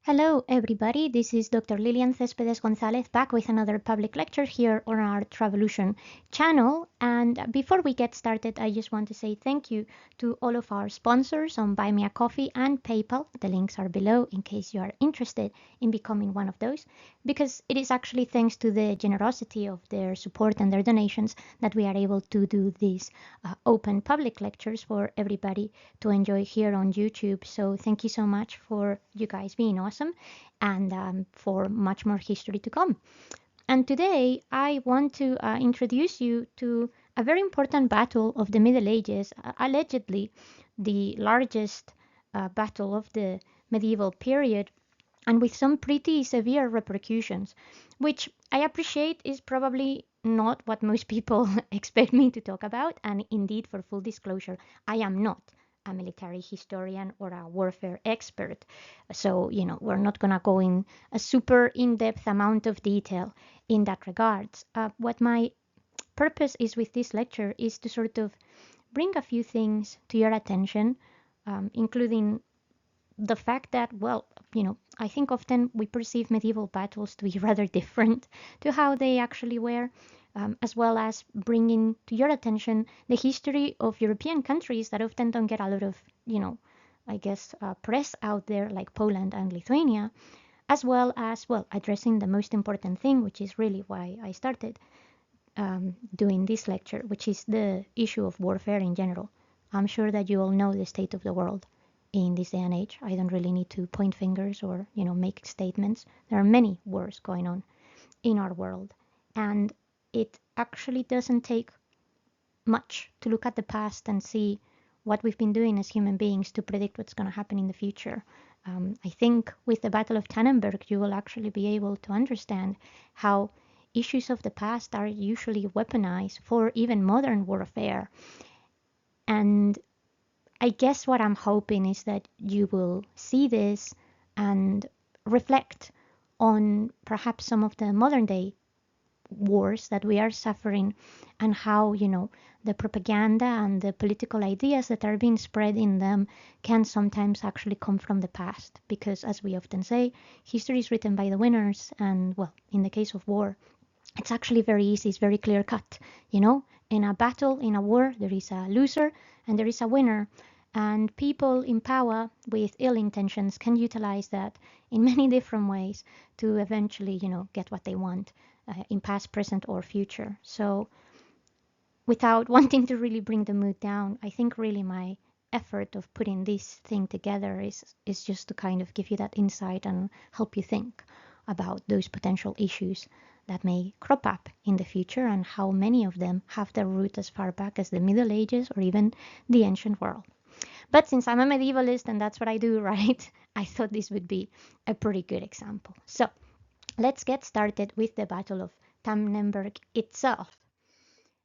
Hello, everybody. This is Dr. Lillian Cespedes Gonzalez back with another public lecture here on our Travolution channel. And before we get started, I just want to say thank you to all of our sponsors on Buy Me a Coffee and PayPal. The links are below in case you are interested in becoming one of those, because it is actually thanks to the generosity of their support and their donations that we are able to do these open public lectures for everybody to enjoy here on YouTube. So thank you so much for you guys being awesome and for much more history to come. And today I want to introduce you to a very important battle of the Middle Ages, allegedly the largest battle of the medieval period, and with some pretty severe repercussions, which I appreciate is probably not what most people expect me to talk about. And indeed, for full disclosure, I am not a military historian or a warfare expert. So, we're not going to go in a super in-depth amount of detail in that regards. What my purpose is with this lecture is to sort of bring a few things to your attention, including the fact that, well, I think often we perceive medieval battles to be rather different to how they actually were, as well as bringing to your attention the history of European countries that often don't get a lot of, I guess, press out there, like Poland and Lithuania, as well as, well, addressing the most important thing, which is really why I started doing this lecture, which is the issue of warfare in general. I'm sure that you all know the state of the world in this day and age. I don't really need to point fingers or, make statements. There are many wars going on in our world. And it actually doesn't take much to look at the past and see what we've been doing as human beings to predict what's going to happen in the future. I think with the Battle of Tannenberg, you will actually be able to understand how issues of the past are usually weaponized for even modern warfare. And I guess what I'm hoping is that you will see this and reflect on perhaps some of the modern day wars that we are suffering, and how, the propaganda and the political ideas that are being spread in them can sometimes actually come from the past. Because, as we often say, history is written by the winners, and, well, in the case of war, it's actually very easy, it's very clear cut. In a battle, in a war, there is a loser and there is a winner. And people in power with ill intentions can utilize that in many different ways to eventually, get what they want in past, present, or future. So without wanting to really bring the mood down, I think really my effort of putting this thing together is just to kind of give you that insight and help you think about those potential issues that may crop up in the future, and how many of them have their root as far back as the Middle Ages or even the ancient world. But since I'm a medievalist and that's what I do, right, I thought this would be a pretty good example. So let's get started with the Battle of Tannenberg itself.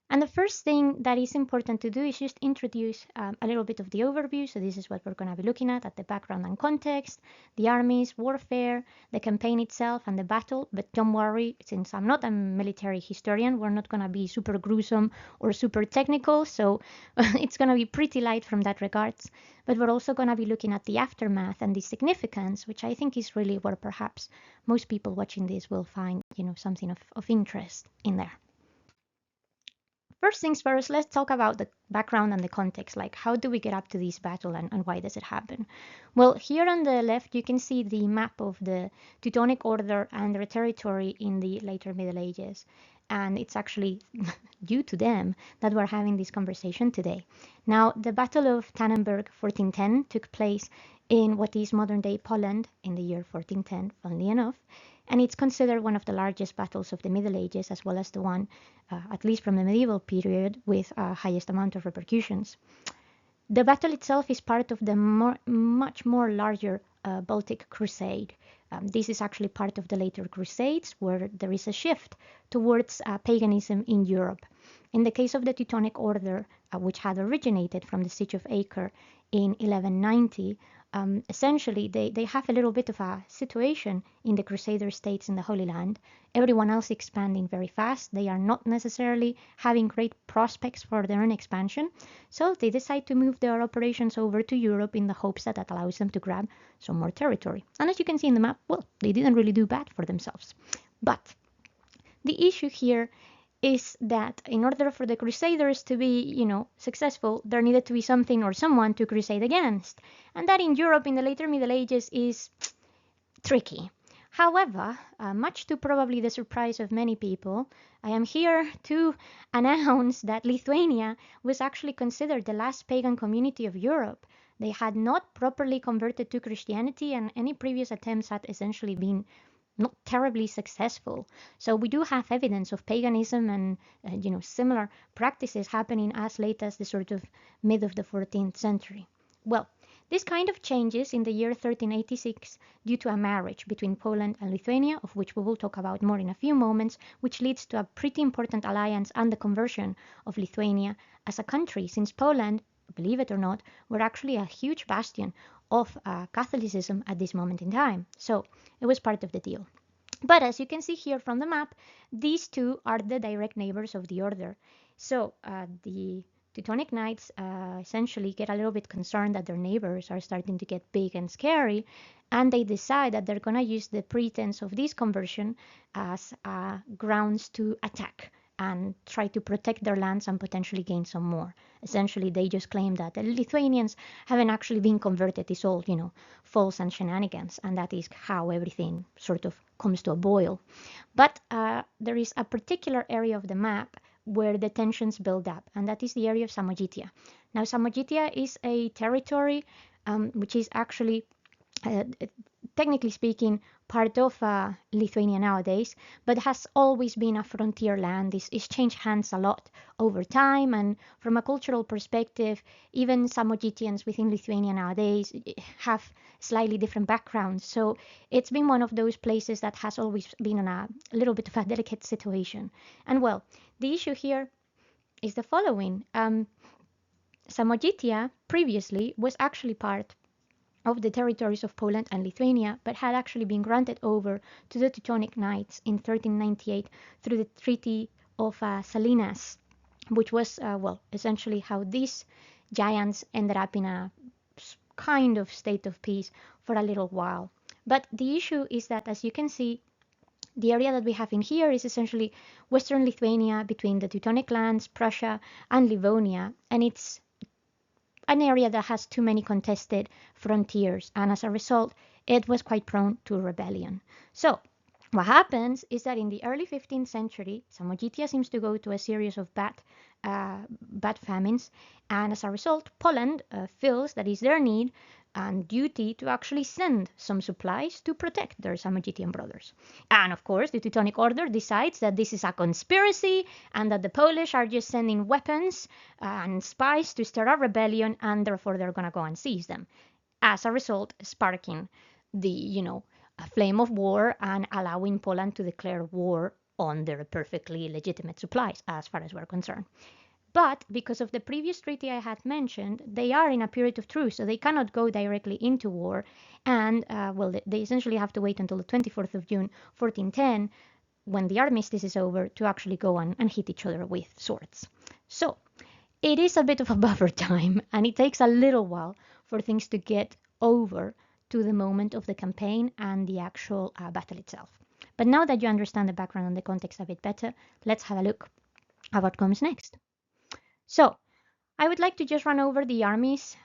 And the first thing that is important to do is just introduce a little bit of the overview. So this is what we're going to be looking at the background and context, the armies, warfare, the campaign itself, and the battle. But don't worry, since I'm not a military historian, we're not going to be super gruesome or super technical. So it's going to be pretty light from that regards. But we're also going to be looking at the aftermath and the significance, which I think is really where perhaps most people watching this will find, something of interest in there. First things first, let's talk about the background and the context, like how do we get up to this battle and why does it happen? Well, here on the left, you can see the map of the Teutonic Order and their territory in the later Middle Ages. And it's actually due to them that we're having this conversation today. Now, the Battle of Tannenberg 1410 took place in what is modern-day Poland in the year 1410, funnily enough. And it's considered one of the largest battles of the Middle Ages, as well as the one, at least from the medieval period, with highest amount of repercussions. The battle itself is part of the much more larger Baltic Crusade. This is actually part of the later Crusades, where there is a shift towards paganism in Europe. In the case of the Teutonic Order, which had originated from the Siege of Acre in 1190, essentially they have a little bit of a situation in the Crusader states in the Holy Land. Everyone else expanding very fast. They are not necessarily having great prospects for their own expansion. So they decide to move their operations over to Europe in the hopes that that allows them to grab some more territory. And as you can see in the map, well, they didn't really do bad for themselves. But the issue here is that in order for the Crusaders to be, successful, there needed to be something or someone to crusade against. And that in Europe in the later Middle Ages is tricky. However, much to probably the surprise of many people, I am here to announce that Lithuania was actually considered the last pagan community of Europe. They had not properly converted to Christianity, and any previous attempts had essentially been not terribly successful. So we do have evidence of paganism and similar practices happening as late as the sort of mid of the 14th century. Well, this kind of changes in the year 1386 due to a marriage between Poland and Lithuania, of which we will talk about more in a few moments, which leads to a pretty important alliance and the conversion of Lithuania as a country, since Poland, believe it or not, were actually a huge bastion of Catholicism at this moment in time. So it was part of the deal. But as you can see here from the map, these two are the direct neighbors of the order. So the Teutonic Knights essentially get a little bit concerned that their neighbors are starting to get big and scary, and they decide that they're going to use the pretense of this conversion as grounds to attack and try to protect their lands and potentially gain some more. Essentially, they just claim that the Lithuanians haven't actually been converted. It's all, false and shenanigans, and that is how everything sort of comes to a boil. But there is a particular area of the map where the tensions build up, and that is the area of Samogitia. Now, Samogitia is a territory which is actually, technically speaking, part of Lithuania nowadays, but has always been a frontier land. It's changed hands a lot over time, and from a cultural perspective, even Samogitians within Lithuania nowadays have slightly different backgrounds. So it's been one of those places that has always been in a little bit of a delicate situation. And well, the issue here is the following. Samogitia previously was actually part of the territories of Poland and Lithuania, but had actually been granted over to the Teutonic Knights in 1398 through the Treaty of Salinas, which was, essentially how these giants ended up in a kind of state of peace for a little while. But the issue is that, as you can see, the area that we have in here is essentially Western Lithuania between the Teutonic lands, Prussia, and Livonia, and it's an area that has too many contested frontiers, and as a result, it was quite prone to rebellion. So what happens is that in the early 15th century, Samogitia seems to go to a series of bad famines, and as a result, Poland feels that it's their need and duty to actually send some supplies to protect their Samogitian brothers. And of course, the Teutonic Order decides that this is a conspiracy and that the Polish are just sending weapons and spies to stir a rebellion, and therefore they're going to go and seize them. As a result, sparking the, a flame of war and allowing Poland to declare war on their perfectly legitimate supplies, as far as we're concerned. But because of the previous treaty I had mentioned, they are in a period of truce, so they cannot go directly into war. And, they essentially have to wait until the 24th of June, 1410, when the armistice is over, to actually go and hit each other with swords. So it is a bit of a buffer time, and it takes a little while for things to get over to the moment of the campaign and the actual battle itself. But now that you understand the background and the context a bit better, let's have a look at what comes next. So I would like to just run over the armies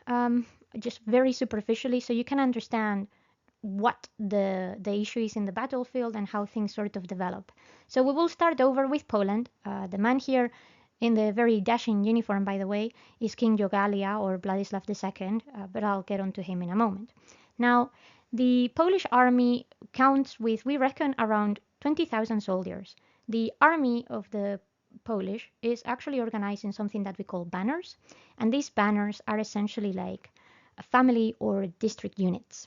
just very superficially so you can understand what the issue is in the battlefield and how things sort of develop. So we will start over with Poland. The man here in the very dashing uniform, by the way, is King Jogaila or Vladislav II, but I'll get onto him in a moment. Now, the Polish army counts with, we reckon, around 20,000 soldiers. The army of the Polish is actually organized in something that we call banners, and these banners are essentially like a family or district units,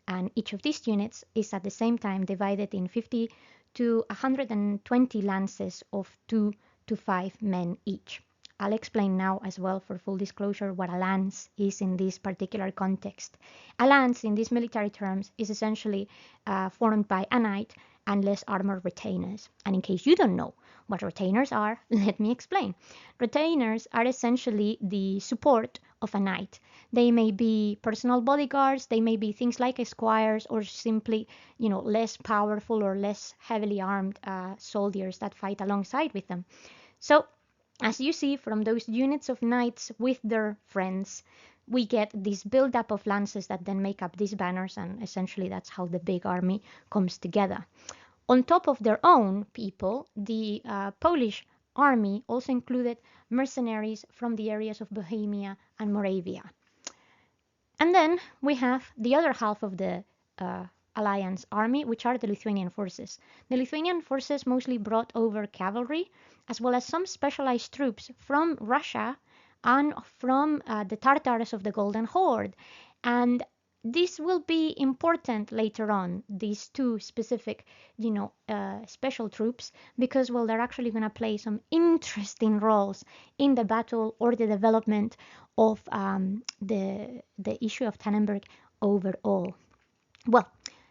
and each of these units is at the same time divided in 50 to 120 lances of 2 to 5 men each. I'll explain now as well, for full disclosure, what a lance is in this particular context. A lance, in these military terms, is essentially formed by a knight and less armored retainers. And in case you don't know what retainers are, let me explain. Retainers are essentially the support of a knight. They may be personal bodyguards, they may be things like esquires, or simply, less powerful or less heavily armed soldiers that fight alongside with them. So, as you see from those units of knights with their friends, we get this build-up of lances that then make up these banners, and essentially that's how the big army comes together. On top of their own people, the Polish army also included mercenaries from the areas of Bohemia and Moravia. And then we have the other half of the Alliance army, which are the Lithuanian forces. The Lithuanian forces mostly brought over cavalry, as well as some specialized troops from Russia and from the Tartars of the Golden Horde. And this will be important later on, these two specific, special troops, because, well, they're actually going to play some interesting roles in the battle or the development of the issue of Tannenberg overall. Well,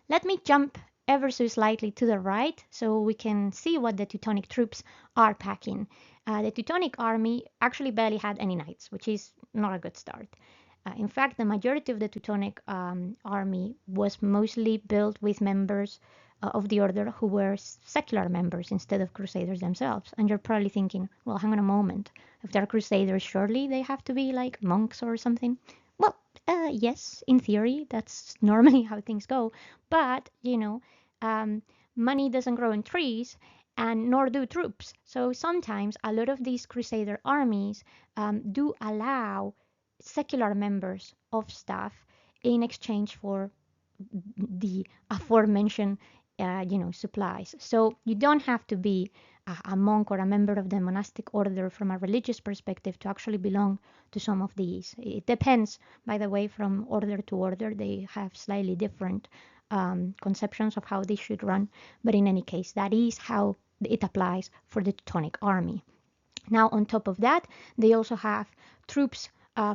let me jump ever so slightly to the right so we can see what the Teutonic troops are packing. The Teutonic army actually barely had any knights, which is not a good start. In fact, the majority of the Teutonic army was mostly built with members of the order who were secular members instead of crusaders themselves. And you're probably thinking, well, hang on a moment. If they're crusaders, surely they have to be like monks or something. Well, yes, in theory, that's normally how things go. But, money doesn't grow on trees, and nor do troops. So sometimes a lot of these crusader armies do allow secular members of staff in exchange for the aforementioned supplies. So you don't have to be a monk or a member of the monastic order from a religious perspective to actually belong to some of these. It depends, by the way, from order to order. They have slightly different conceptions of how they should run, but in any case, that is how it applies for the Teutonic army. Now, on top of that, they also have troops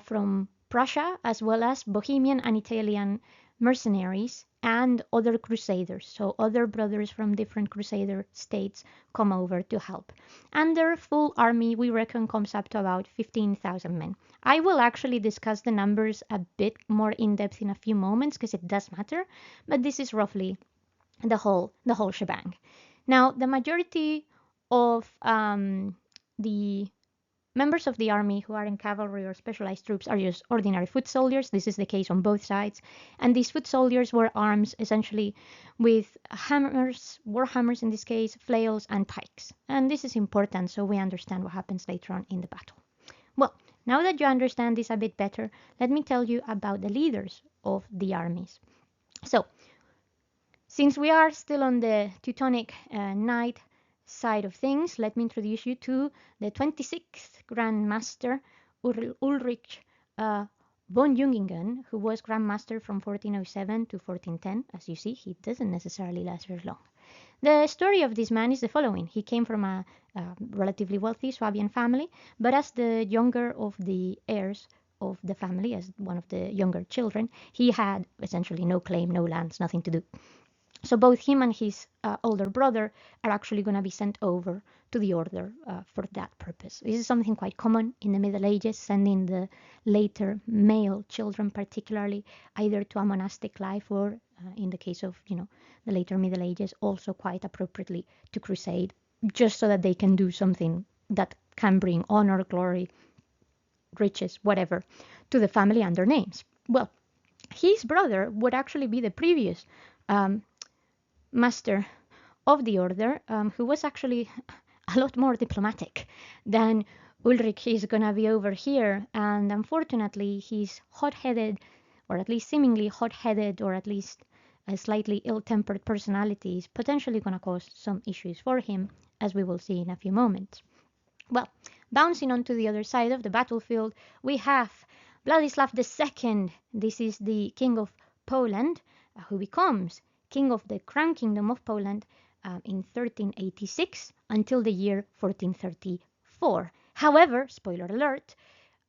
from Prussia, as well as Bohemian and Italian mercenaries and other crusaders. So other brothers from different crusader states come over to help. And their full army, we reckon, comes up to about 15,000 men. I will actually discuss the numbers a bit more in depth in a few moments because it does matter, but this is roughly the whole shebang. Now, the majority of the members of the army who are in cavalry or specialized troops are just ordinary foot soldiers. This is the case on both sides. And these foot soldiers were armed essentially with hammers, war hammers in this case, flails, and pikes. And this is important so we understand what happens later on in the battle. Well, now that you understand this a bit better, let me tell you about the leaders of the armies. So, since we are still on the Teutonic knight side of things, let me introduce you to the 26th Grand Master Ulrich von Jungingen, who was Grand Master from 1407 to 1410. As you see, he doesn't necessarily last very long. The story of this man is the following. He came from a relatively wealthy Swabian family, but as the younger of the heirs of the family, as one of the younger children, he had essentially no claim, no lands, nothing to do. So both him and his older brother are actually going to be sent over to the order for that purpose. This is something quite common in the Middle Ages, sending the later male children particularly either to a monastic life or, in the case of, the later Middle Ages, also quite appropriately to crusade, just so that they can do something that can bring honor, glory, riches, whatever, to the family and their names. Well, his brother would actually be the previous master of the order, who was actually a lot more diplomatic than Ulrich is going to be over here. And unfortunately, his hot-headed, or at least seemingly hot-headed, or at least a slightly ill-tempered personality is potentially going to cause some issues for him, as we will see in a few moments. Well, bouncing onto the other side of the battlefield, we have Vladislav II. This is the King of Poland, who becomes King of the Crown Kingdom of Poland in 1386 until the year 1430 1334. However, spoiler alert,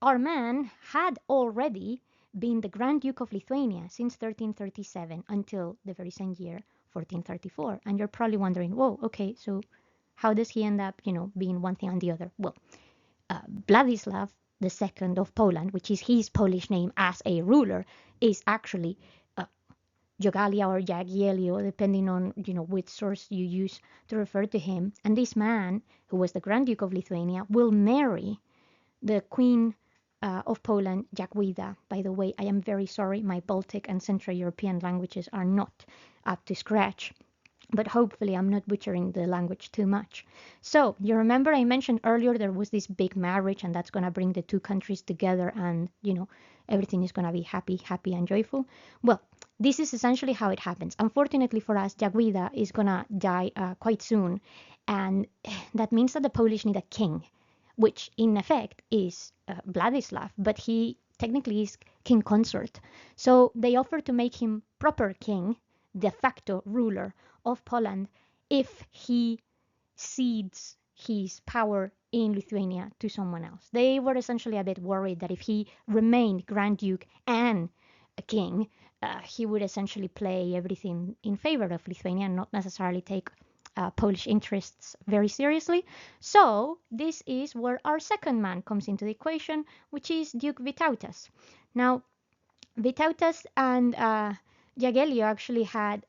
our man had already been the Grand Duke of Lithuania since 1337 until the very same year, 1434. And you're probably wondering, whoa, okay, so how does he end up, being one thing and the other? Well, Vladislav II of Poland, which is his Polish name as a ruler, is actually Jogalia or Jagiellio, depending on which source you use to refer to him. And this man, who was the Grand Duke of Lithuania, will marry the Queen of Poland, Jagwida. By the way, I am very sorry, my Baltic and Central European languages are not up to scratch, but hopefully I'm not butchering the language too much. So, you remember I mentioned earlier there was this big marriage, and that's going to bring the two countries together, and, everything is going to be happy and joyful? Well, this is essentially how it happens. Unfortunately for us, Jagwida is going to die quite soon, and that means that the Polish need a king, which in effect is Vladislav, but he technically is king consort. So they offer to make him proper king, de facto ruler of Poland, if he cedes his power in Lithuania to someone else. They were essentially a bit worried that if he remained Grand Duke and a king, he would essentially play everything in favor of Lithuania and not necessarily take Polish interests very seriously. So this is where our second man comes into the equation, which is Duke Vytautas. Now, Vytautas and Jagiellio actually had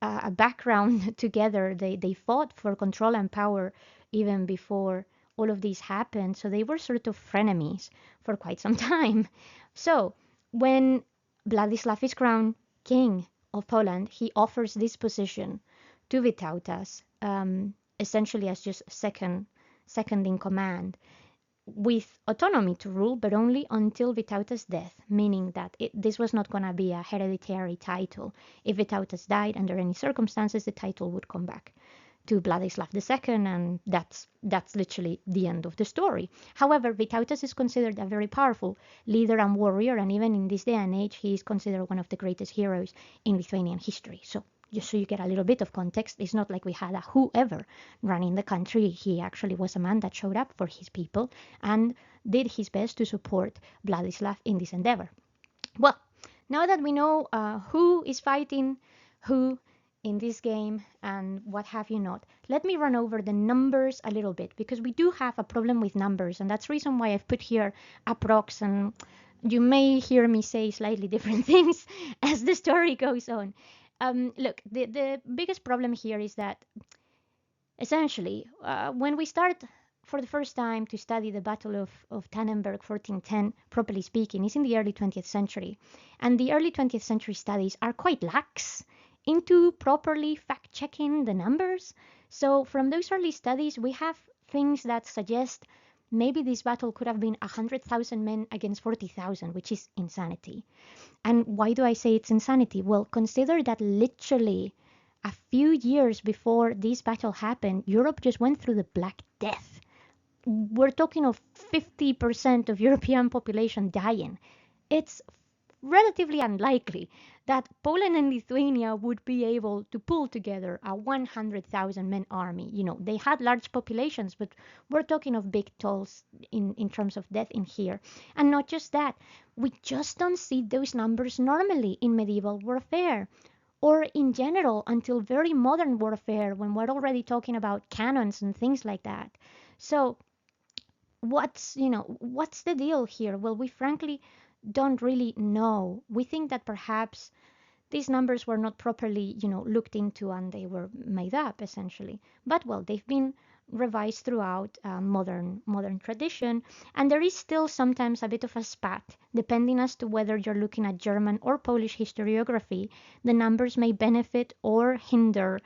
a background together. They fought for control and power even before all of this happened, so they were sort of frenemies for quite some time. So when Vladislav is crowned king of Poland, he offers this position to Vytautas, essentially as just second in command, with autonomy to rule, but only until Vytautas' death, meaning that this was not going to be a hereditary title. If Vytautas died under any circumstances, the title would come back to Vladislav II, and that's literally the end of the story. However, Vytautas is considered a very powerful leader and warrior, and even in this day and age, he is considered one of the greatest heroes in Lithuanian history. So just so you get a little bit of context, it's not like we had a whoever running the country. He actually was a man that showed up for his people and did his best to support Vladislav in this endeavor. Well, now that we know who is fighting who in this game and what have you not, let me run over the numbers a little bit, because we do have a problem with numbers, and that's the reason why I've put here approx, and you may hear me say slightly different things as the story goes on. Look, the biggest problem here is that essentially when we start for the first time to study the Battle of Tannenberg 1410, properly speaking, is in the early 20th century. And the early 20th century studies are quite lax into properly fact-checking the numbers. So from those early studies, we have things that suggest maybe this battle could have been 100,000 men against 40,000, which is insanity. And why do I say it's insanity? Well, consider that literally a few years before this battle happened, Europe just went through the Black Death. We're talking of 50% of European population dying. It's relatively unlikely that Poland and Lithuania would be able to pull together a 100,000 men army. They had large populations, but we're talking of big tolls in terms of death in here. And not just that, we just don't see those numbers normally in medieval warfare, or in general until very modern warfare, when we're already talking about cannons and things like that. So what's the deal here? Well, we frankly don't really know. We think that perhaps these numbers were not properly, looked into, and they were made up essentially. But well, they've been revised throughout modern tradition, and there is still sometimes a bit of a spat, depending as to whether you're looking at German or Polish historiography. The numbers may benefit or hinder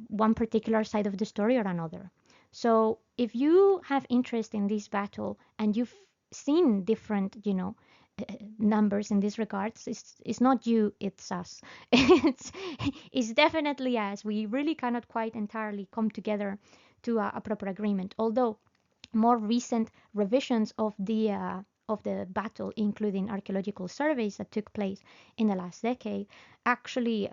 one particular side of the story or another. So if you have interest in this battle and you've seen different, numbers in this regards, it's not you, it's us. It's definitely us. We really cannot quite entirely come together to a proper agreement, although more recent revisions of the battle, including archaeological surveys that took place in the last decade, actually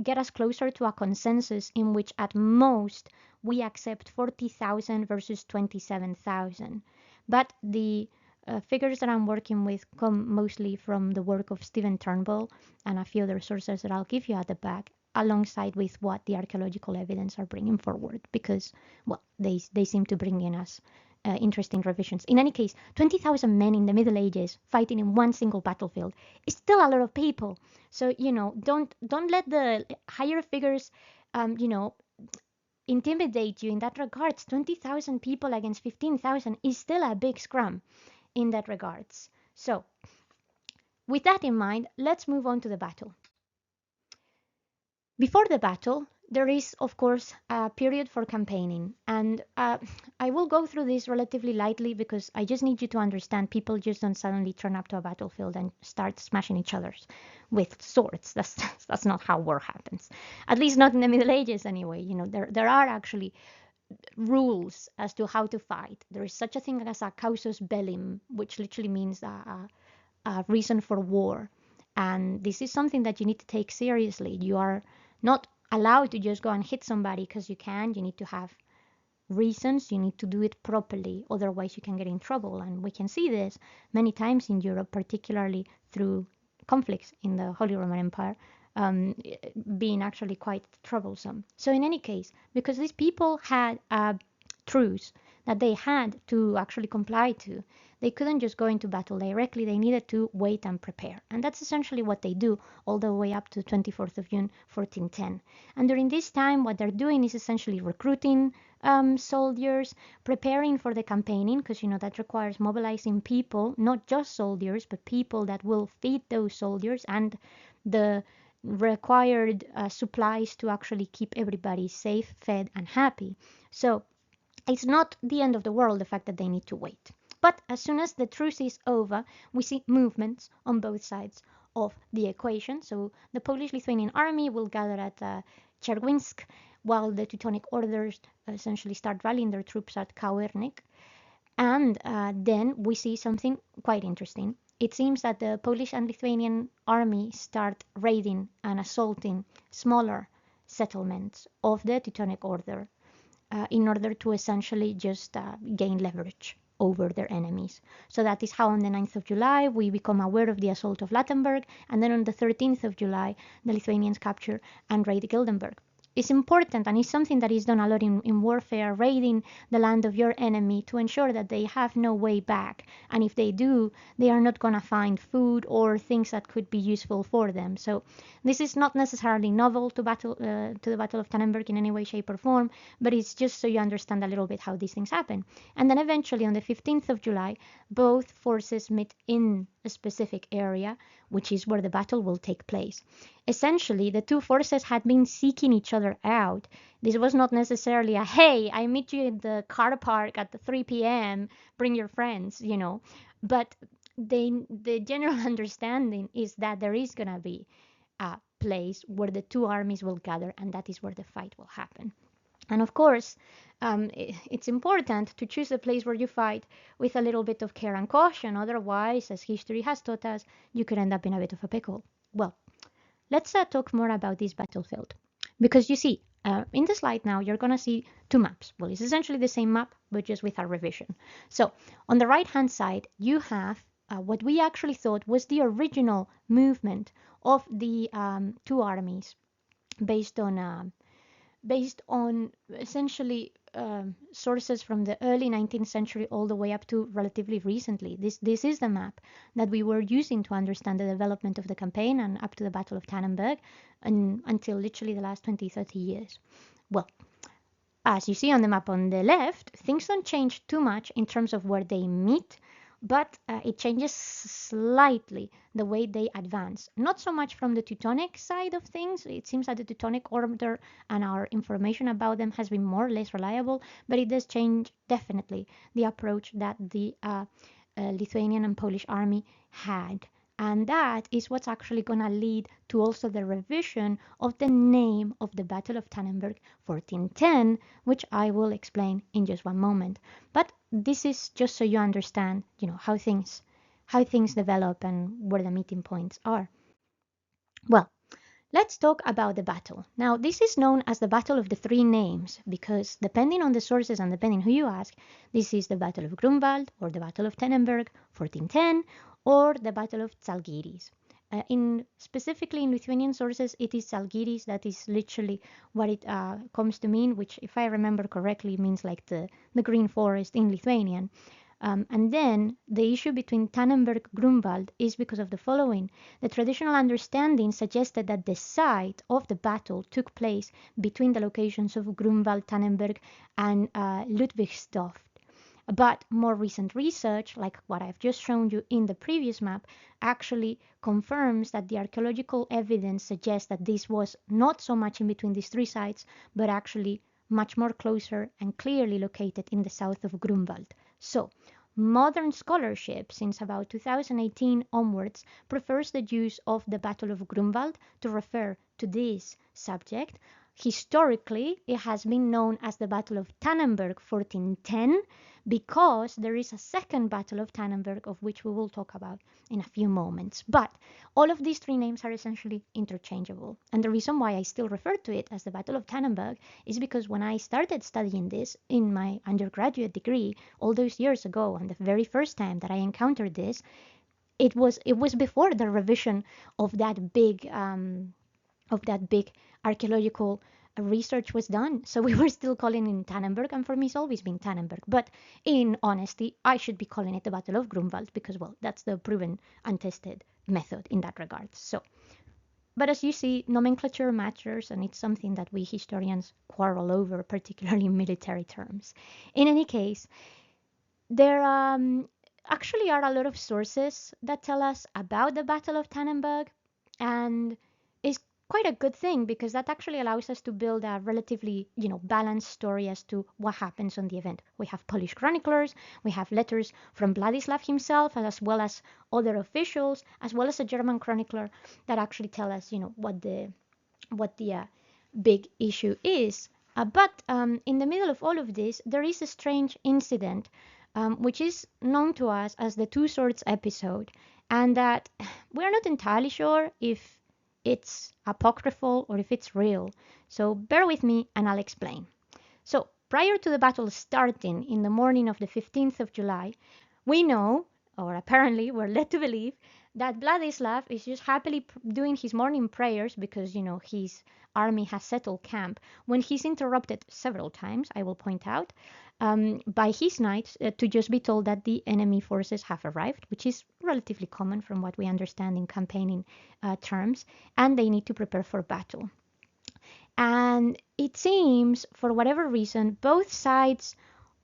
get us closer to a consensus in which at most we accept 40,000 versus 27,000. But the figures that I'm working with come mostly from the work of Stephen Turnbull and a few other sources that I'll give you at the back, alongside with what the archaeological evidence are bringing forward, because, well, they seem to bring in us interesting revisions. In any case, 20,000 men in the Middle Ages fighting in one single battlefield is still a lot of people. So, don't let the higher figures, intimidate you in that regards. 20,000 people against 15,000 is still a big scrum in that regards. So, with that in mind, let's move on to the battle. Before the battle, there is, of course, a period for campaigning. And I will go through this relatively lightly because I just need you to understand people just don't suddenly turn up to a battlefield and start smashing each other with swords. That's not how war happens. At least not in the Middle Ages anyway. There are actually rules as to how to fight. There is such a thing as a causus belli, which literally means a reason for war. And this is something that you need to take seriously. You are not allowed to just go and hit somebody because you can. You need to have reasons. You need to do it properly. Otherwise, you can get in trouble. And we can see this many times in Europe, particularly through conflicts in the Holy Roman Empire, being actually quite troublesome. So in any case, because these people had a truce that they had to actually comply to, they couldn't just go into battle directly. They needed to wait and prepare. And that's essentially what they do all the way up to 24th of June, 1410. And during this time, what they're doing is essentially recruiting soldiers, preparing for the campaigning, because that requires mobilizing people, not just soldiers, but people that will feed those soldiers and the required supplies to actually keep everybody safe, fed, and happy. So it's not the end of the world, the fact that they need to wait. But as soon as the truce is over, we see movements on both sides of the equation. So the Polish-Lithuanian army will gather at Czerwinsk, while the Teutonic orders essentially start rallying their troops at Kawernik. And then we see something quite interesting. It seems that the Polish and Lithuanian army start raiding and assaulting smaller settlements of the Teutonic Order in order to essentially just gain leverage over their enemies. So that is how on the 9th of July we become aware of the assault of Tannenberg, and then on the 13th of July the Lithuanians capture and raid Gildenberg. It's important, and it's something that is done a lot in warfare, raiding the land of your enemy to ensure that they have no way back. And if they do, they are not going to find food or things that could be useful for them. So this is not necessarily novel to the Battle of Tannenberg in any way, shape, or form, but it's just so you understand a little bit how these things happen. And then eventually on the 15th of July, both forces meet in a specific area, which is where the battle will take place. Essentially, the two forces had been seeking each other out. This was not necessarily a, hey, I meet you in the car park at the 3 p.m., bring your friends, But the general understanding is that there is going to be a place where the two armies will gather, and that is where the fight will happen. And of course, it's important to choose a place where you fight with a little bit of care and caution. Otherwise, as history has taught us, you could end up in a bit of a pickle. Well, let's talk more about this battlefield. Because you see, in the slide now, you're going to see two maps. Well, it's essentially the same map, but just with a revision. So on the right-hand side, you have what we actually thought was the original movement of the two armies based on essentially sources from the early 19th century all the way up to relatively recently. This is the map that we were using to understand the development of the campaign and up to the Battle of Tannenberg and until literally the last 20, 30 years. Well, as you see on the map on the left, things don't change too much in terms of where they meet, but it changes slightly the way they advance. Not so much from the Teutonic side of things. It seems that the Teutonic order and our information about them has been more or less reliable, but it does change definitely the approach that the Lithuanian and Polish army had. And that is what's actually going to lead to also the revision of the name of the Battle of Tannenberg 1410, which I will explain in just one moment. But this is just so you understand, how things develop and where the meeting points are. Well, Let's talk about the battle. Now, this is known as the Battle of the Three Names because, depending on the sources and depending who you ask, this is the Battle of Grunwald or the Battle of Tannenberg, 1410, or the Battle of Zalgiris. Specifically in Lithuanian sources, it is Zalgiris. That is literally what it comes to mean, which, if I remember correctly, means like the green forest in Lithuanian. And then the issue between Tannenberg Grunwald is because of the following. The traditional understanding suggested that the site of the battle took place between the locations of Grunwald, Tannenberg, and Ludwigsdorf. But more recent research, like what I've just shown you in the previous map, actually confirms that the archaeological evidence suggests that this was not so much in between these three sites, but actually much more closer and clearly located in the south of Grunwald. So, modern scholarship, since about 2018 onwards, prefers the use of the Battle of Grunwald to refer to this subject. Historically, it has been known as the Battle of Tannenberg 1410 because there is a second Battle of Tannenberg of which we will talk about in a few moments. But all of these three names are essentially interchangeable. And the reason why I still refer to it as the Battle of Tannenberg is because when I started studying this in my undergraduate degree all those years ago, and the very first time that I encountered this, it was before the revision of that big archaeological research was done. So we were still calling it Tannenberg, and for me it's always been Tannenberg. But in honesty, I should be calling it the Battle of Grunwald because, well, that's the proven, untested method in that regard. So, but as you see, nomenclature matters, and it's something that we historians quarrel over, particularly in military terms. In any case, there actually are a lot of sources that tell us about the Battle of Tannenberg, and is quite a good thing because that actually allows us to build a relatively, balanced story as to what happens on the event. We have Polish chroniclers, we have letters from Vladislav himself, as well as other officials, as well as a German chronicler that actually tell us, what the big issue is. But in the middle of all of this, there is a strange incident, which is known to us as the Two Swords episode, and that we're not entirely sure if it's apocryphal or if it's real. So bear with me and I'll explain. So prior to the battle starting in the morning of the 15th of July, we know, or apparently we're led to believe, that Vladislav is just happily doing his morning prayers because, his army has settled camp, when he's interrupted several times, I will point out, by his knights to just be told that the enemy forces have arrived, which is relatively common from what we understand in campaigning terms, and they need to prepare for battle. And it seems, for whatever reason, both sides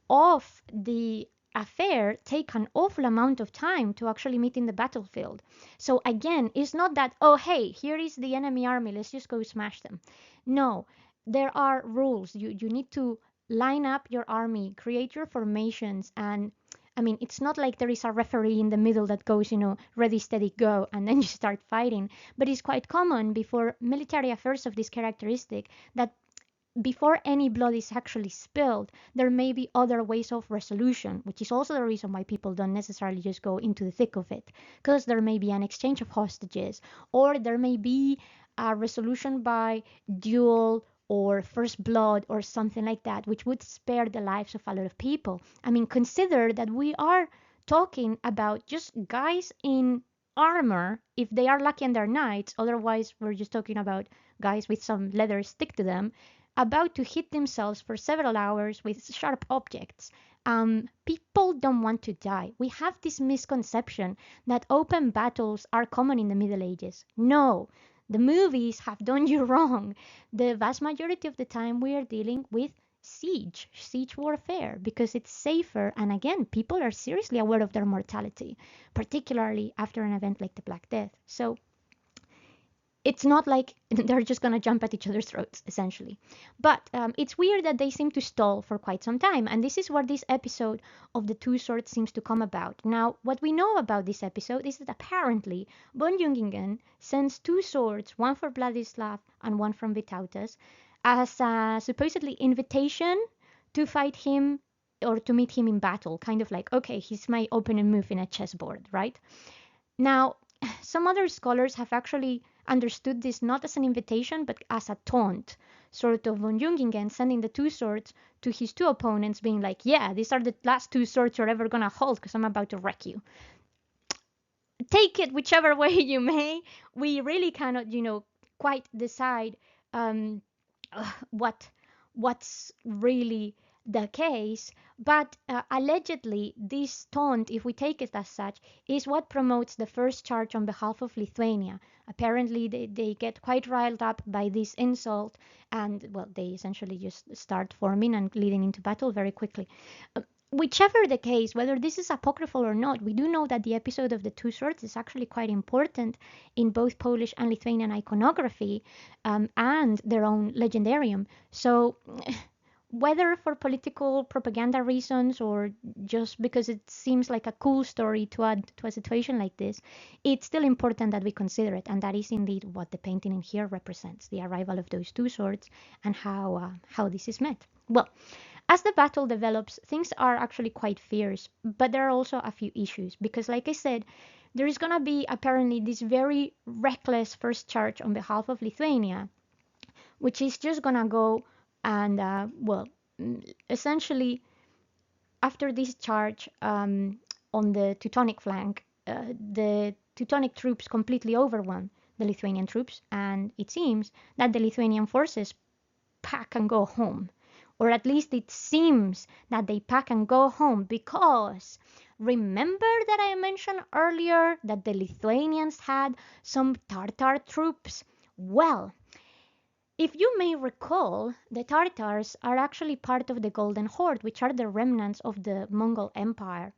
of the affair take an awful amount of time to actually meet in the battlefield. So again, it's not that, oh, hey, here is the enemy army, let's just go smash them. No, there are rules. You need to line up your army, create your formations, and I mean, it's not like there is a referee in the middle that goes, ready, steady, go, and then you start fighting. But it's quite common before military affairs of this characteristic that before any blood is actually spilled, there may be other ways of resolution, which is also the reason why people don't necessarily just go into the thick of it, because there may be an exchange of hostages, or there may be a resolution by duel or first blood or something like that, which would spare the lives of a lot of people. I mean, consider that we are talking about just guys in armor, if they are lucky and they're knights, otherwise we're just talking about guys with some leather stick to them, about to hit themselves for several hours with sharp objects. People don't want to die. We have this misconception that open battles are common in the Middle Ages. No, the movies have done you wrong. The vast majority of the time we are dealing with siege warfare, because it's safer, and again, people are seriously aware of their mortality, particularly after an event like the Black Death. So it's not like they're just going to jump at each other's throats, essentially. But it's weird that they seem to stall for quite some time, and this is where this episode of the Two Swords seems to come about. Now, what we know about this episode is that apparently von Jungingen sends two swords, one for Vladislav and one from Vytautas, as a supposedly invitation to fight him or to meet him in battle, kind of like, okay, he's my opening move in a chessboard, right? Now, some other scholars have actually understood this not as an invitation, but as a taunt, sort of von Jungingen sending the two swords to his two opponents, being like, yeah, these are the last two swords you're ever gonna hold because I'm about to wreck you. Take it whichever way you may. We really cannot, quite decide um, what what's really the case, but allegedly this taunt, if we take it as such, is what promotes the first charge on behalf of Lithuania. Apparently they get quite riled up by this insult, and well, they essentially just start forming and leading into battle very quickly. Whichever the case, whether this is apocryphal or not, we do know that the episode of the two swords is actually quite important in both Polish and Lithuanian iconography, and their own legendarium. So whether for political propaganda reasons or just because it seems like a cool story to add to a situation like this, it's still important that we consider it, and that is indeed what the painting in here represents, the arrival of those two swords and how this is met. Well, as the battle develops, things are actually quite fierce, but there are also a few issues because, like I said, there is going to be apparently this very reckless first charge on behalf of Lithuania, which is just going to go and, essentially, after this charge on the Teutonic flank, the Teutonic troops completely overwhelm the Lithuanian troops, and it seems that the Lithuanian forces pack and go home. Or at least it seems that they pack and go home, because remember that I mentioned earlier that the Lithuanians had some Tartar troops? Well, if you may recall, the Tartars are actually part of the Golden Horde, which are the remnants of the Mongol Empire.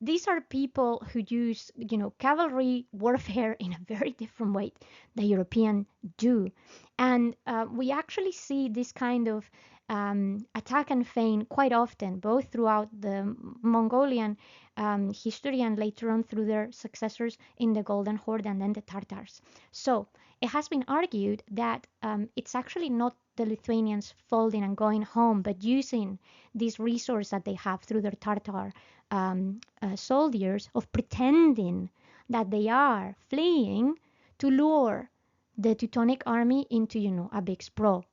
These are people who use, cavalry warfare in a very different way than European do. And we actually see this kind of attack and feign quite often, both throughout the Mongolian history and later on through their successors in the Golden Horde and then the Tartars. So it has been argued that it's actually not the Lithuanians folding and going home, but using this resource that they have through their Tartar soldiers of pretending that they are fleeing to lure the Teutonic army into, a big sprawl.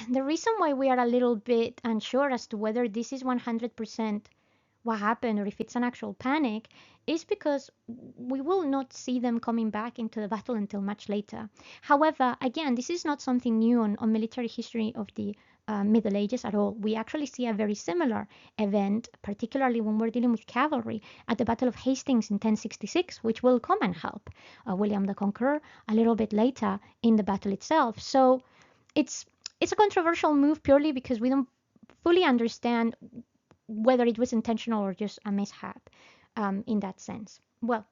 The reason why we are a little bit unsure as to whether this is 100% what happened or if it's an actual panic is because we will not see them coming back into the battle until much later. However, again, this is not something new on military history of the Middle Ages at all. We actually see a very similar event, particularly when we're dealing with cavalry, at the Battle of Hastings in 1066, which will come and help William the Conqueror a little bit later in the battle itself. So it's a controversial move purely because we don't fully understand whether it was intentional or just a mishap in that sense. Well,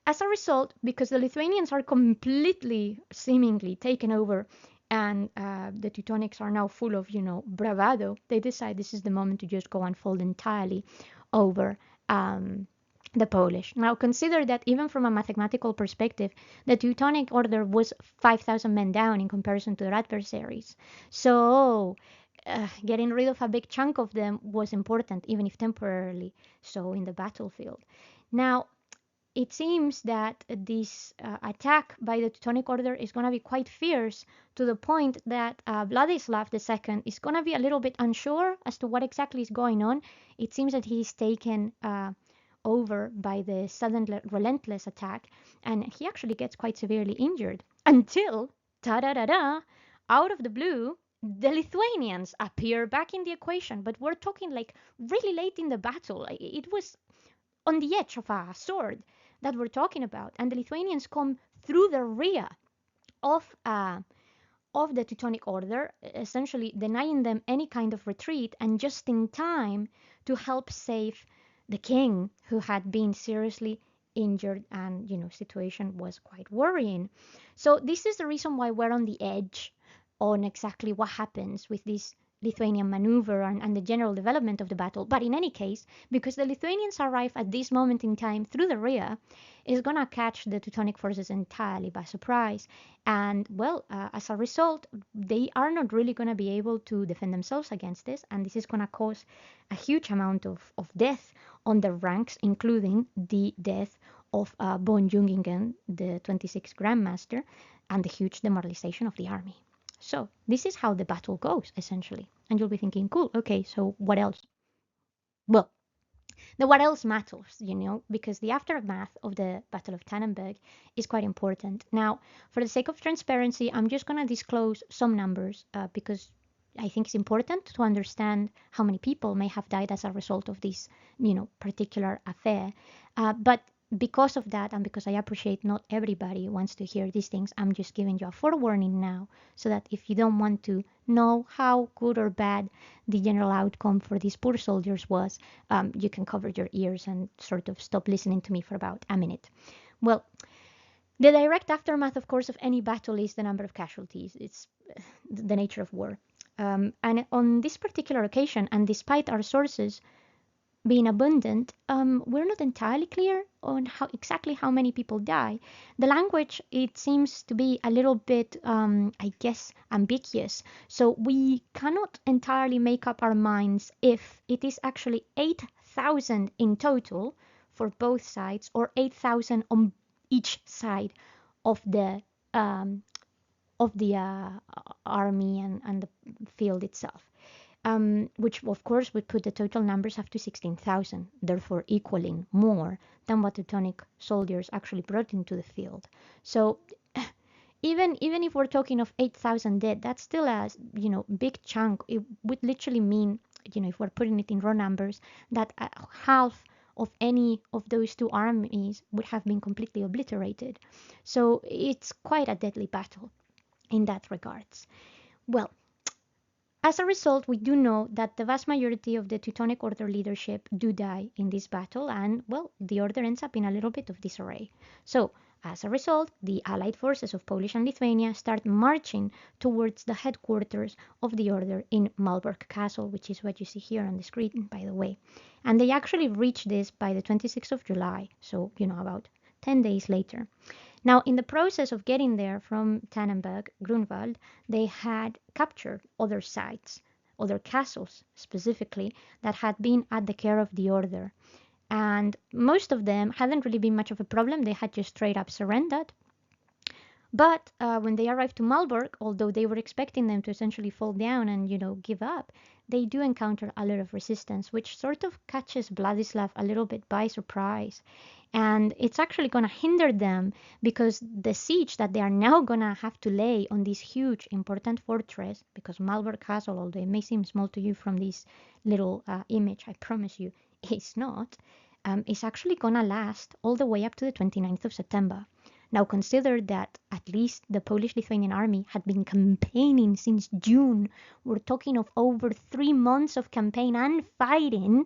as a result, because the Lithuanians are completely, seemingly taken over, and the Teutonics are now full of, bravado, they decide this is the moment to just go and fold entirely over the Polish. Now, consider that even from a mathematical perspective, the Teutonic Order was 5,000 men down in comparison to their adversaries. So getting rid of a big chunk of them was important, even if temporarily so in the battlefield. Now, it seems that this attack by the Teutonic Order is going to be quite fierce, to the point that Vladislav II is going to be a little bit unsure as to what exactly is going on. It seems that he's taken over by the sudden relentless attack, and he actually gets quite severely injured until, ta-da-da-da, out of the blue, the Lithuanians appear back in the equation. But we're talking like really late in the battle. It was on the edge of a sword that we're talking about, and the Lithuanians come through the rear of the Teutonic Order, essentially denying them any kind of retreat, and just in time to help save the king, who had been seriously injured, and situation was quite worrying. So this is the reason why we're on the edge on exactly what happens with this Lithuanian maneuver and the general development of the battle. But in any case, because the Lithuanians arrive at this moment in time through the rear, is going to catch the Teutonic forces entirely by surprise. And, well, as a result, they are not really going to be able to defend themselves against this, and this is going to cause a huge amount of death on the ranks, including the death of von Jungingen, the 26th Grand Master, and the huge demoralization of the army. So this is how the battle goes, essentially. And you'll be thinking, cool, okay, so what else? Well, the what else matters, because the aftermath of the Battle of Tannenberg is quite important. Now, for the sake of transparency, I'm just going to disclose some numbers because I think it's important to understand how many people may have died as a result of this, particular affair. But because of that, and because I appreciate not everybody wants to hear these things, I'm just giving you a forewarning now, so that if you don't want to know how good or bad the general outcome for these poor soldiers was, you can cover your ears and sort of stop listening to me for about a minute. Well, the direct aftermath, of course, of any battle is the number of casualties. It's the nature of war. And on this particular occasion, and despite our sources being abundant, we're not entirely clear on exactly how many people die. The language, it seems to be a little bit, I guess, ambiguous. So we cannot entirely make up our minds if it is actually 8,000 in total for both sides, or 8,000 on each side of the army and the field itself. Which of course would put the total numbers up to 16,000, therefore equaling more than what Teutonic soldiers actually brought into the field. So even if we're talking of 8,000 dead, that's still a big chunk. It would literally mean, if we're putting it in raw numbers, that half of any of those two armies would have been completely obliterated. So it's quite a deadly battle in that regards. Well, as a result, we do know that the vast majority of the Teutonic Order leadership do die in this battle, and, well, the order ends up in a little bit of disarray. So, as a result, the Allied forces of Polish and Lithuania start marching towards the headquarters of the order in Malbork Castle, which is what you see here on the screen, by the way. And they actually reach this by the 26th of July, so, about 10 days later. Now, in the process of getting there from Tannenberg, Grunwald, they had captured other sites, other castles specifically, that had been at the care of the order. And most of them hadn't really been much of a problem. They had just straight up surrendered. But when they arrived to Malbork, although they were expecting them to essentially fall down and, give up, they do encounter a lot of resistance, which sort of catches Vladislav a little bit by surprise. And it's actually going to hinder them, because the siege that they are now going to have to lay on this huge, important fortress, because Malbork Castle, although it may seem small to you from this little image, I promise you, it's not, is actually going to last all the way up to the 29th of September. Now consider that at least the Polish-Lithuanian army had been campaigning since June. We're talking of over 3 months of campaign and fighting,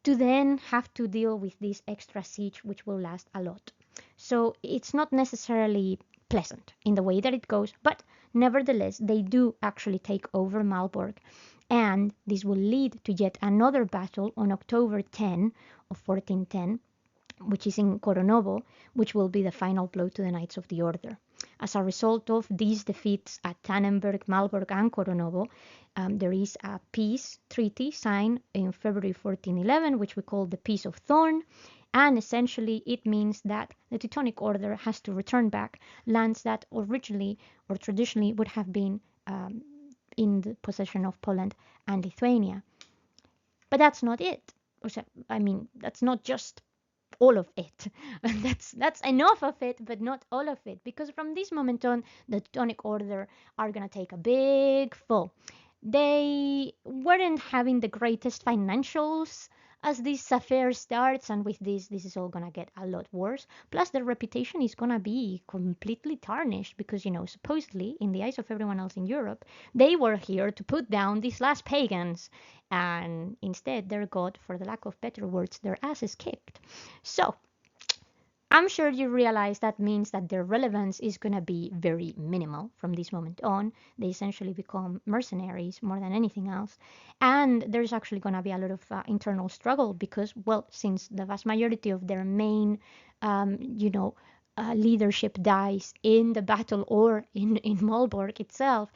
to then have to deal with this extra siege, which will last a lot. So it's not necessarily pleasant in the way that it goes, but nevertheless, they do actually take over Malbork. And this will lead to yet another battle on October 10 of 1410, which is in Koronovo, which will be the final blow to the Knights of the Order. As a result of these defeats at Tannenberg, Malbork, and Koronovo, there is a peace treaty signed in February 1411, which we call the Peace of Thorn, and essentially it means that the Teutonic Order has to return back lands that originally or traditionally would have been in the possession of Poland and Lithuania. But that's not it. That's not just all of it. That's enough of it, but not all of it, because from this moment on, the Teutonic Order are gonna take a big fall. They weren't having the greatest financials as this affair starts, and with this is all gonna get a lot worse. Plus, their reputation is gonna be completely tarnished, because, supposedly, in the eyes of everyone else in Europe, they were here to put down these last pagans, and instead their god, for the lack of better words, their ass is kicked. So I'm sure you realize that means that their relevance is going to be very minimal from this moment on. They essentially become mercenaries more than anything else. And there's actually going to be a lot of internal struggle, because, well, since the vast majority of their main, leadership dies in the battle or in Malbork itself,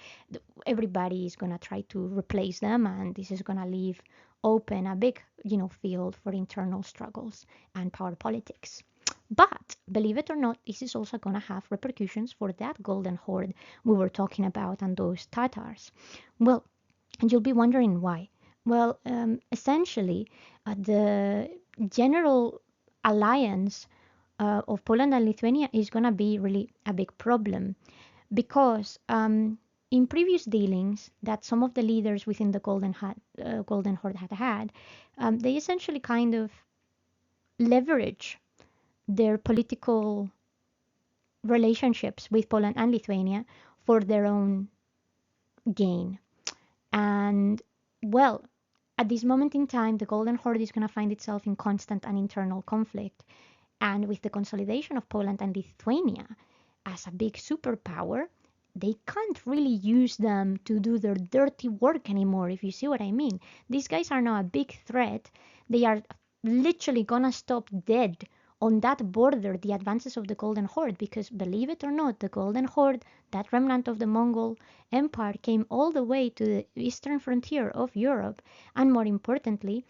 everybody is going to try to replace them, and this is going to leave open a big, field for internal struggles and power politics. But believe it or not, this is also going to have repercussions for that golden horde we were talking about and those Tatars. Well, and you'll be wondering why. Well, essentially, the general alliance of Poland and Lithuania is going to be really a big problem because in previous dealings that some of the leaders within the Golden Horde had, they essentially kind of leverage their political relationships with Poland and Lithuania for their own gain. And well, at this moment in time, the Golden Horde is going to find itself in constant and internal conflict. And with the consolidation of Poland and Lithuania as a big superpower, they can't really use them to do their dirty work anymore, if you see what I mean. These guys are now a big threat. They are literally gonna stop dead on that border the advances of the Golden Horde, because believe it or not, the Golden Horde, that remnant of the Mongol Empire, came all the way to the eastern frontier of Europe, and more importantly,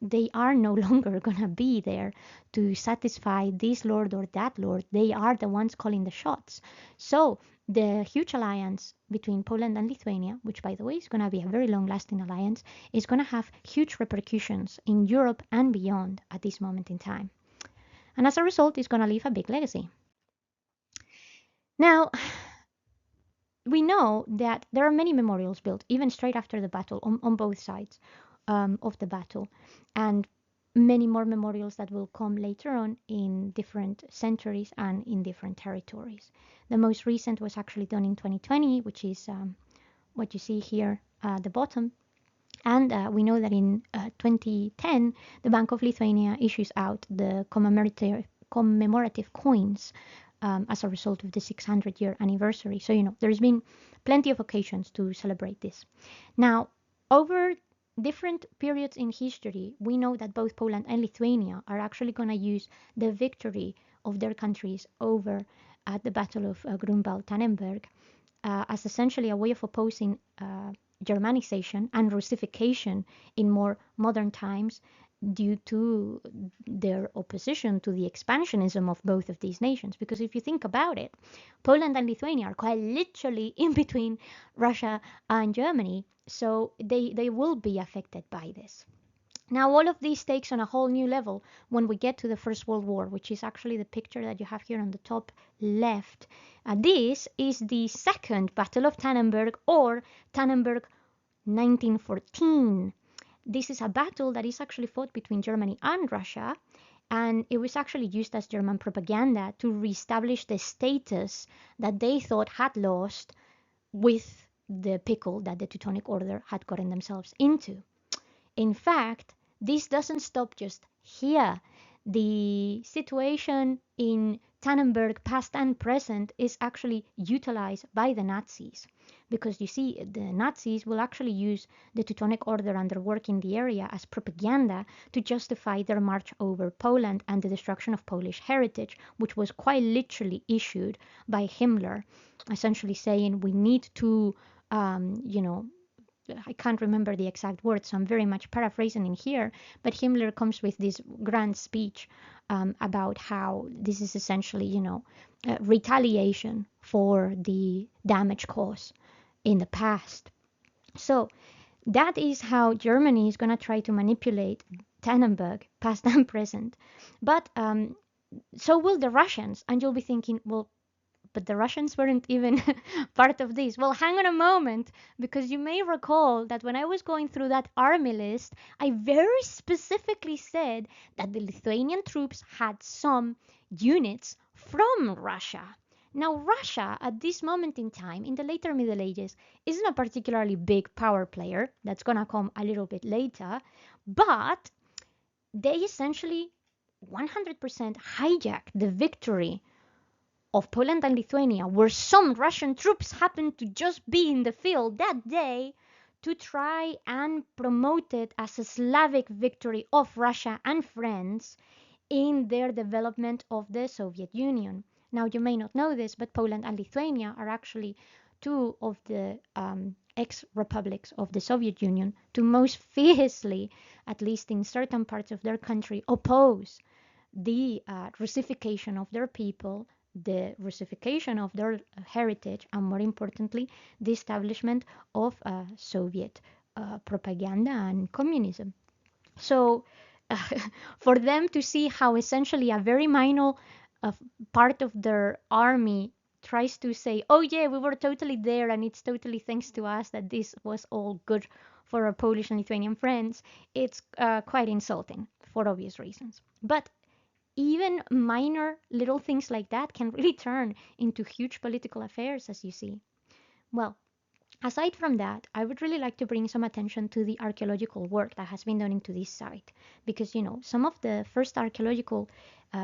they are no longer going to be there to satisfy this lord or that lord. They are the ones calling the shots. So the huge alliance between Poland and Lithuania, which by the way is going to be a very long lasting alliance, is going to have huge repercussions in Europe and beyond at this moment in time. And as a result, it's going to leave a big legacy. Now, we know that there are many memorials built, even straight after the battle, on both sides of the battle, and many more memorials that will come later on in different centuries and in different territories. The most recent was actually done in 2020, which is what you see here at the bottom. And we know that in 2010, the Bank of Lithuania issues out the commemorative coins as a result of the 600-year anniversary. So, there's been plenty of occasions to celebrate this. Now, over different periods in history, we know that both Poland and Lithuania are actually going to use the victory of their countries over at the Battle of Grunwald, Tannenberg, as essentially a way of opposing Germanization and Russification in more modern times, due to their opposition to the expansionism of both of these nations. Because if you think about it, Poland and Lithuania are quite literally in between Russia and Germany, so they will be affected by this. Now, all of this takes on a whole new level when we get to the First World War, which is actually the picture that you have here on the top left. This is the Second Battle of Tannenberg, or Tannenberg 1914. This is a battle that is actually fought between Germany and Russia, and it was actually used as German propaganda to reestablish the status that they thought had lost with the pickle that the Teutonic Order had gotten themselves into. In fact, this doesn't stop just here. The situation in Tannenberg, past and present, is actually utilized by the Nazis. Because you see, the Nazis will actually use the Teutonic Order and their work in the area as propaganda to justify their march over Poland and the destruction of Polish heritage, which was quite literally issued by Himmler, essentially saying we need to, I can't remember the exact words, so I'm very much paraphrasing in here, but Himmler comes with this grand speech about how this is essentially, retaliation for the damage caused in the past. So that is how Germany is going to try to manipulate Tannenberg, past and present. But so will the Russians, and you'll be thinking, well, but the Russians weren't even part of this. Well, hang on a moment, because you may recall that when I was going through that army list, I very specifically said that the Lithuanian troops had some units from Russia. Now, Russia, at this moment in time, in the later Middle Ages, isn't a particularly big power player. That's going to come a little bit later. But they essentially 100% hijacked the victory of Poland and Lithuania, where some Russian troops happened to just be in the field that day, to try and promote it as a Slavic victory of Russia and friends in their development of the Soviet Union. Now, you may not know this, but Poland and Lithuania are actually two of the ex-republics of the Soviet Union to most fiercely, at least in certain parts of their country, oppose the Russification of their people, the Russification of their heritage, and more importantly, the establishment of Soviet propaganda and communism. So, uh, for them to see how essentially a very minor uh, part of their army tries to say, oh, yeah, we were totally there, and it's totally thanks to us that this was all good for our Polish and Lithuanian friends, it's quite insulting for obvious reasons. But even minor little things like that can really turn into huge political affairs, as you see. Well, aside from that, I would really like to bring some attention to the archaeological work that has been done into this site. Because, some of the first archaeological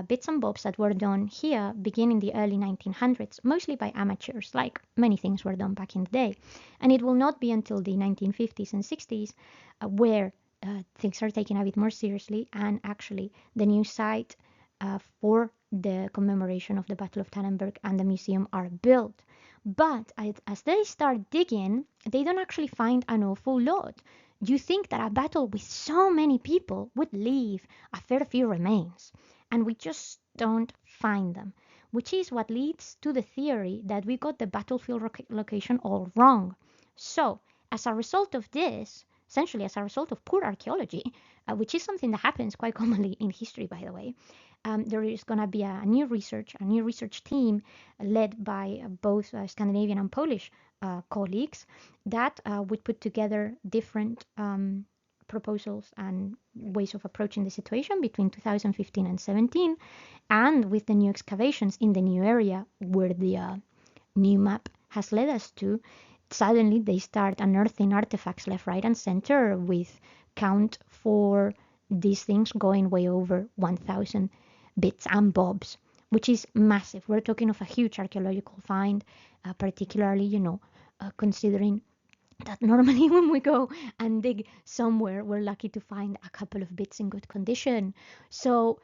bits and bobs that were done here begin in the early 1900s, mostly by amateurs, like many things were done back in the day. And it will not be until the 1950s and 60s where things are taken a bit more seriously, and actually the new site for the commemoration of the Battle of Tannenberg and the museum are built. But as they start digging, they don't actually find an awful lot. You think that a battle with so many people would leave a fair few remains, and we just don't find them, which is what leads to the theory that we got the battlefield location all wrong. So, as a result of this, essentially as a result of poor archaeology, which is something that happens quite commonly in history, by the way, there is going to be a new research team led by both Scandinavian and Polish colleagues that would put together different proposals and ways of approaching the situation between 2015 and 17, and with the new excavations in the new area where the new map has led us to, suddenly they start unearthing artifacts left, right, and center with count for these things going way over 1,000 bits and bobs, which is massive. We're talking of a huge archaeological find, particularly, considering that normally when we go and dig somewhere, we're lucky to find a couple of bits in good condition. So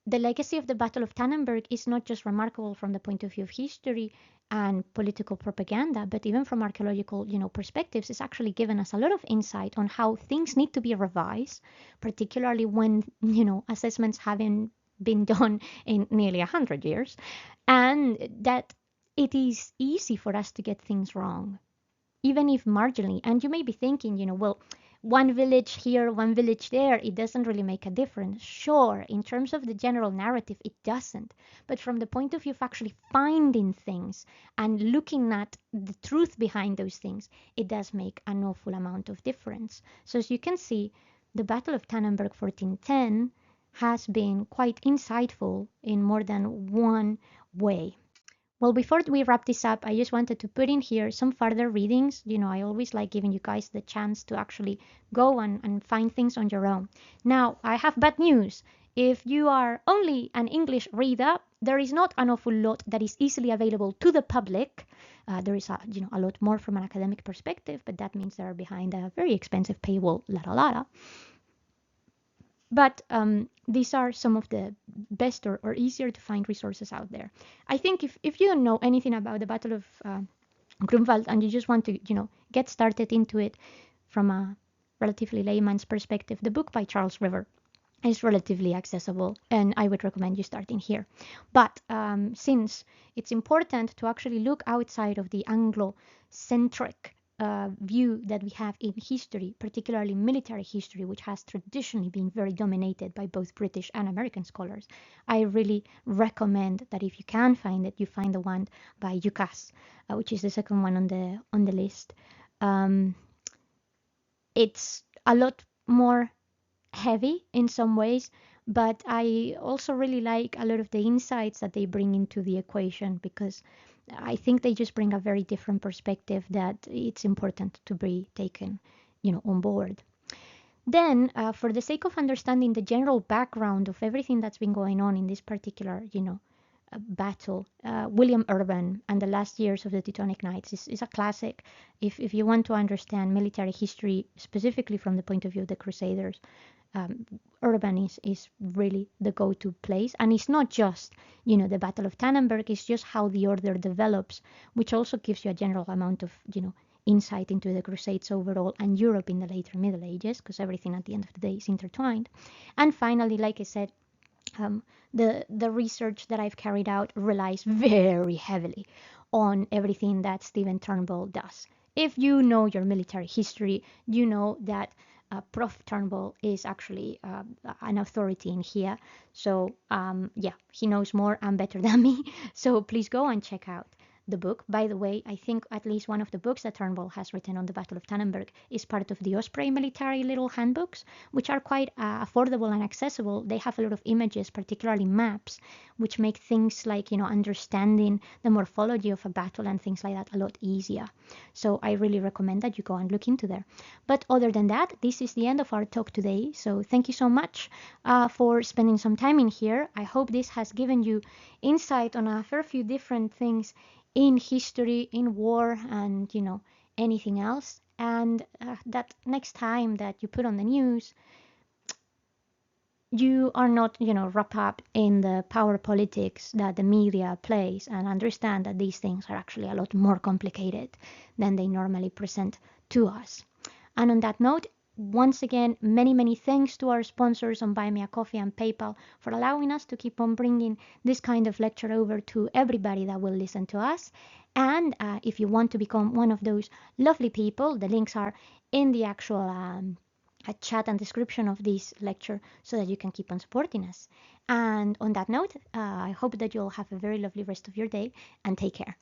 the legacy of the Battle of Tannenberg is not just remarkable from the point of view of history and political propaganda, but even from archaeological, perspectives, it's actually given us a lot of insight on how things need to be revised, particularly when, assessments haven't been done in nearly 100 years, and that it is easy for us to get things wrong, even if marginally. And you may be thinking, well, one village here, one village there, it doesn't really make a difference. Sure, in terms of the general narrative, it doesn't. But from the point of view of actually finding things and looking at the truth behind those things, it does make an awful amount of difference. So as you can see, the Battle of Tannenberg 1410 has been quite insightful in more than one way. Well, before we wrap this up, I just wanted to put in here some further readings. I always like giving you guys the chance to actually go and find things on your own. Now, I have bad news. If you are only an English reader, there is not an awful lot that is easily available to the public. There is a lot more from an academic perspective, but that means they are behind a very expensive paywall, la. But these are some of the best or easier to find resources out there. I think if you don't know anything about the Battle of Grunwald and you just want to, get started into it from a relatively layman's perspective, the book by Charles River is relatively accessible, and I would recommend you starting here. But since it's important to actually look outside of the Anglo-centric view that we have in history, particularly military history, which has traditionally been very dominated by both British and American scholars, I really recommend that if you can find it, you find the one by Yukas, which is the second one on the list. It's a lot more heavy in some ways, but I also really like a lot of the insights that they bring into the equation, because I think they just bring a very different perspective that it's important to be taken, on board. Then, for the sake of understanding the general background of everything that's been going on in this particular, battle, William Urban and the Last Years of the Teutonic Knights is a classic. If you want to understand military history, specifically from the point of view of the Crusaders, Urban is really the go-to place. And it's not just, the Battle of Tannenberg, it's just how the order develops, which also gives you a general amount of, insight into the Crusades overall and Europe in the later Middle Ages, because everything at the end of the day is intertwined. And finally, like I said, The research that I've carried out relies very heavily on everything that Stephen Turnbull does. If you know your military history, you know that Prof. Turnbull is actually an authority in here. So yeah, he knows more and better than me. So please go and check out the book. By the way, I think at least one of the books that Turnbull has written on the Battle of Tannenberg is part of the Osprey military little handbooks, which are quite affordable and accessible. They have a lot of images, particularly maps, which make things like, understanding the morphology of a battle and things like that a lot easier. So I really recommend that you go and look into there. But other than that, this is the end of our talk today. So thank you so much for spending some time in here. I hope this has given you insight on a fair few different things in history, in war, and anything else. And that next time that you put on the news, you are not, wrapped up in the power politics that the media plays, and understand that these things are actually a lot more complicated than they normally present to us. And on that note, once again, many, many thanks to our sponsors on Buy Me a Coffee and PayPal for allowing us to keep on bringing this kind of lecture over to everybody that will listen to us. And if you want to become one of those lovely people, the links are in the actual chat and description of this lecture so that you can keep on supporting us. And on that note, I hope that you'll have a very lovely rest of your day and take care.